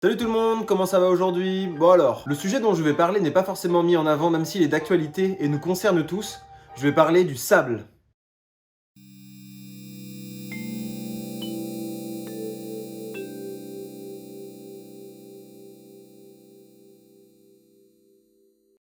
Salut tout le monde, comment ça va aujourd'hui? Bon alors, le sujet dont je vais parler n'est pas forcément mis en avant même s'il est d'actualité et nous concerne tous. Je vais parler du sable.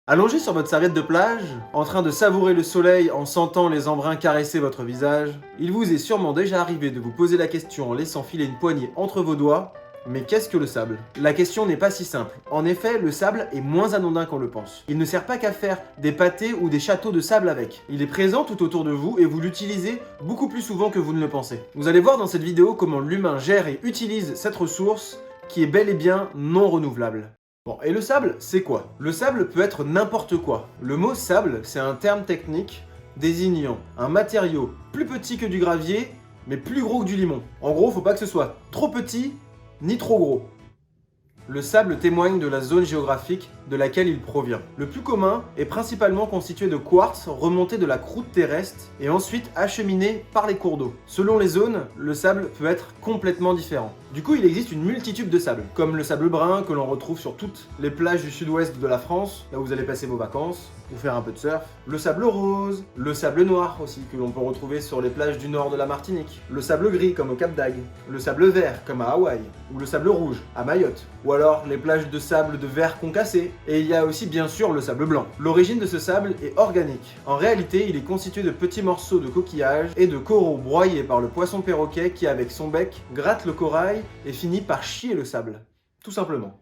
Allongé sur votre serviette de plage, en train de savourer le soleil en sentant les embruns caresser votre visage, il vous est sûrement déjà arrivé de vous poser la question en laissant filer une poignée entre vos doigts. Mais qu'est-ce que le sable? La question n'est pas si simple. En effet, le sable est moins anodin qu'on le pense. Il ne sert pas qu'à faire des pâtés ou des châteaux de sable avec. Il est présent tout autour de vous et vous l'utilisez beaucoup plus souvent que vous ne le pensez. Vous allez voir dans cette vidéo comment l'humain gère et utilise cette ressource qui est bel et bien non renouvelable. Bon, et le sable, c'est quoi? Le sable peut être n'importe quoi. Le mot sable, c'est un terme technique désignant un matériau plus petit que du gravier, mais plus gros que du limon. En gros, faut pas que ce soit trop petit ni trop gros. Le sable témoigne de la zone géographique de laquelle il provient. Le plus commun est principalement constitué de quartz remonté de la croûte terrestre et ensuite acheminé par les cours d'eau. Selon les zones, le sable peut être complètement différent. Du coup, il existe une multitude de sables, comme le sable brun que l'on retrouve sur toutes les plages du sud-ouest de la France, là où vous allez passer vos vacances, ou faire un peu de surf. Le sable rose, le sable noir aussi, que l'on peut retrouver sur les plages du nord de la Martinique. Le sable gris, comme au Cap d'Agde. Le sable vert, comme à Hawaï. Ou le sable rouge, à Mayotte. Ou alors les plages de sable de verre concassé. Et il y a aussi bien sûr le sable blanc. L'origine de ce sable est organique. En réalité, il est constitué de petits morceaux de coquillages et de coraux broyés par le poisson perroquet qui, avec son bec, gratte le corail et finit par chier le sable. Tout simplement.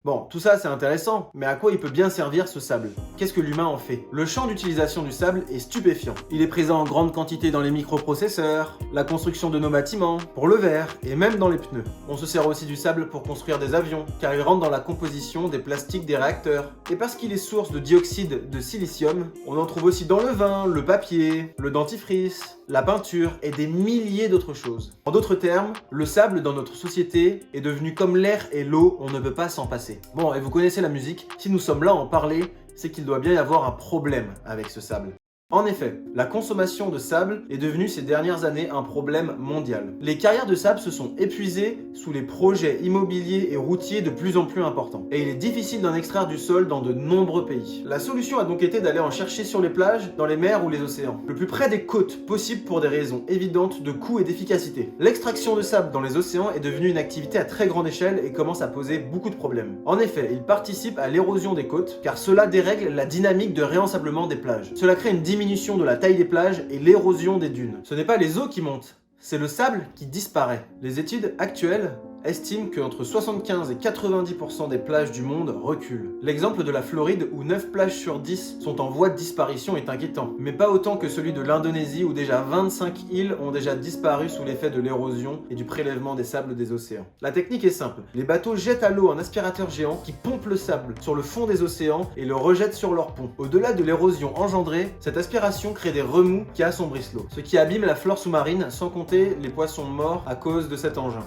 Bon, tout ça c'est intéressant, mais à quoi il peut bien servir ce sable? Qu'est-ce que l'humain en fait? Le champ d'utilisation du sable est stupéfiant. Il est présent en grande quantité dans les microprocesseurs, la construction de nos bâtiments, pour le verre et même dans les pneus. On se sert aussi du sable pour construire des avions, car il rentre dans la composition des plastiques des réacteurs. Et parce qu'il est source de dioxyde de silicium, on en trouve aussi dans le vin, le papier, le dentifrice, la peinture et des milliers d'autres choses. En d'autres termes, le sable dans notre société est devenu comme l'air et l'eau, on ne peut pas s'en passer. Bon, et vous connaissez la musique, si nous sommes là à en parler, c'est qu'il doit bien y avoir un problème avec ce sable. En effet, la consommation de sable est devenue ces dernières années un problème mondial. Les carrières de sable se sont épuisées sous les projets immobiliers et routiers de plus en plus importants. Et il est difficile d'en extraire du sol dans de nombreux pays. La solution a donc été d'aller en chercher sur les plages, dans les mers ou les océans. Le plus près des côtes possible pour des raisons évidentes de coût et d'efficacité. L'extraction de sable dans les océans est devenue une activité à très grande échelle et commence à poser beaucoup de problèmes. En effet, il participe à l'érosion des côtes, car cela dérègle la dynamique de réensablement des plages. Cela crée une diminution de la taille des plages et l'érosion des dunes. Ce n'est pas les eaux qui montent, c'est le sable qui disparaît. Les études actuelles estiment qu'entre 75 et 90% des plages du monde reculent. L'exemple de la Floride où 9 plages sur 10 sont en voie de disparition est inquiétant, mais pas autant que celui de l'Indonésie où déjà 25 îles ont déjà disparu sous l'effet de l'érosion et du prélèvement des sables des océans. La technique est simple, les bateaux jettent à l'eau un aspirateur géant qui pompe le sable sur le fond des océans et le rejette sur leur pont. Au-delà de l'érosion engendrée, cette aspiration crée des remous qui assombrissent l'eau, ce qui abîme la flore sous-marine sans compter les poissons morts à cause de cet engin.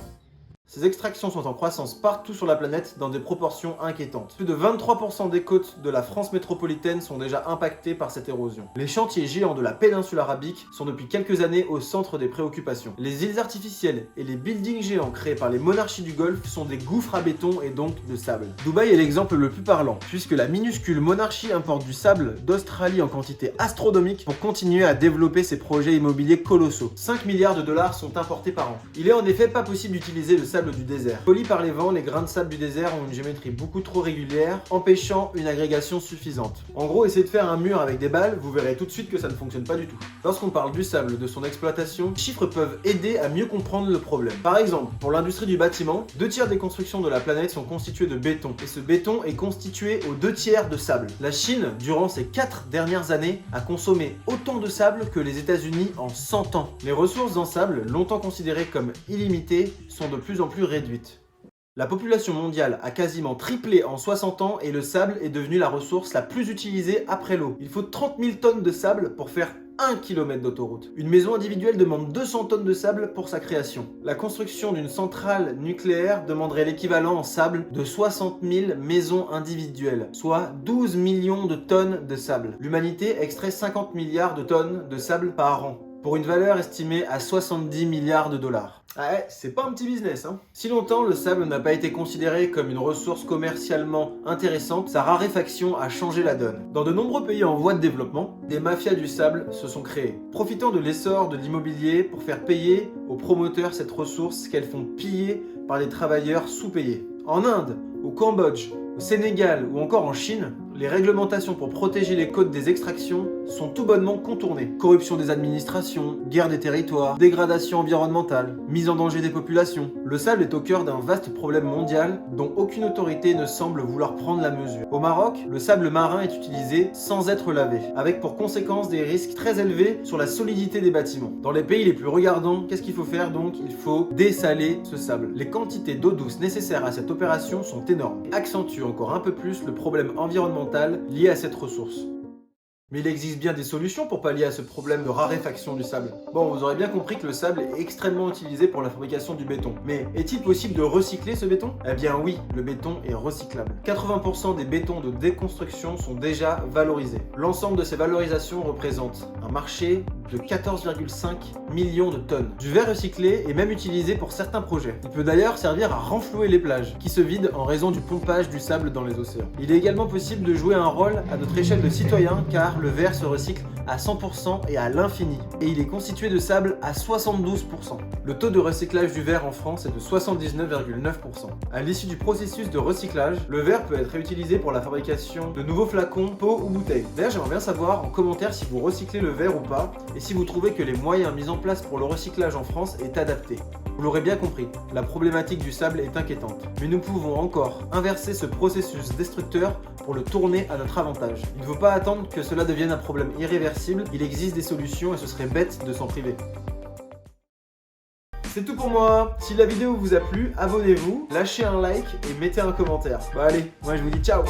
Ces extractions sont en croissance partout sur la planète dans des proportions inquiétantes. Plus de 23% des côtes de la France métropolitaine sont déjà impactées par cette érosion. Les chantiers géants de la péninsule arabique sont depuis quelques années au centre des préoccupations. Les îles artificielles et les buildings géants créés par les monarchies du Golfe sont des gouffres à béton et donc de sable. Dubaï est l'exemple le plus parlant, puisque la minuscule monarchie importe du sable d'Australie en quantité astronomique pour continuer à développer ses projets immobiliers colossaux. 5 milliards de dollars sont importés par an. Il est en effet pas possible d'utiliser le sable du désert. Polis par les vents, les grains de sable du désert ont une géométrie beaucoup trop régulière, empêchant une agrégation suffisante. En gros, essayez de faire un mur avec des balles, vous verrez tout de suite que ça ne fonctionne pas du tout. Lorsqu'on parle du sable, de son exploitation, les chiffres peuvent aider à mieux comprendre le problème. Par exemple, pour l'industrie du bâtiment, 2 tiers des constructions de la planète sont constituées de béton, et ce béton est constitué aux 2 tiers de sable. La Chine, durant ces 4 dernières années, a consommé autant de sable que les États-Unis en 100 ans. Les ressources en sable, longtemps considérées comme illimitées, sont de plus en plus réduite. La population mondiale a quasiment triplé en 60 ans et le sable est devenu la ressource la plus utilisée après l'eau. Il faut 30 000 tonnes de sable pour faire 1 km d'autoroute. Une maison individuelle demande 200 tonnes de sable pour sa création. La construction d'une centrale nucléaire demanderait l'équivalent en sable de 60 000 maisons individuelles, soit 12 millions de tonnes de sable. L'humanité extrait 50 milliards de tonnes de sable par an. pour une valeur estimée à 70 milliards de dollars. Ah ouais, c'est pas un petit business, hein. Si longtemps le sable n'a pas été considéré comme une ressource commercialement intéressante, sa raréfaction a changé la donne. Dans de nombreux pays en voie de développement, des mafias du sable se sont créées, profitant de l'essor de l'immobilier pour faire payer aux promoteurs cette ressource qu'elles font piller par des travailleurs sous-payés. En Inde, au Cambodge, au Sénégal ou encore en Chine, les réglementations pour protéger les côtes des extractions sont tout bonnement contournées. Corruption des administrations, guerre des territoires, dégradation environnementale, mise en danger des populations. Le sable est au cœur d'un vaste problème mondial dont aucune autorité ne semble vouloir prendre la mesure. Au Maroc, le sable marin est utilisé sans être lavé, avec pour conséquence des risques très élevés sur la solidité des bâtiments. Dans les pays les plus regardants, qu'est-ce qu'il faut faire donc? Il faut dessaler ce sable. Les quantités d'eau douce nécessaires à cette opération sont énormes et accentuent encore un peu plus le problème environnemental lié à cette ressource. Mais il existe bien des solutions pour pallier à ce problème de raréfaction du sable. Bon, vous aurez bien compris que le sable est extrêmement utilisé pour la fabrication du béton. Mais est-il possible de recycler ce béton? Eh bien oui, le béton est recyclable. 80% des bétons de déconstruction sont déjà valorisés. L'ensemble de ces valorisations représente un marché de 14,5 millions de tonnes. Du verre recyclé est même utilisé pour certains projets. Il peut d'ailleurs servir à renflouer les plages, qui se vident en raison du pompage du sable dans les océans. Il est également possible de jouer un rôle à notre échelle de citoyen, car le verre se recycle à 100% et à l'infini. Et il est constitué de sable à 72%. Le taux de recyclage du verre en France est de 79,9%. À l'issue du processus de recyclage, le verre peut être réutilisé pour la fabrication de nouveaux flacons, pots ou bouteilles. D'ailleurs, j'aimerais bien savoir en commentaire si vous recyclez le verre ou pas, et si vous trouvez que les moyens mis en place pour le recyclage en France est adapté. Vous l'aurez bien compris, la problématique du sable est inquiétante. Mais nous pouvons encore inverser ce processus destructeur pour le tourner à notre avantage. Il ne faut pas attendre que cela devienne un problème irréversible, il existe des solutions et ce serait bête de s'en priver. C'est tout pour moi. Si la vidéo vous a plu, abonnez-vous, lâchez un like et mettez un commentaire. Bon allez, moi je vous dis ciao.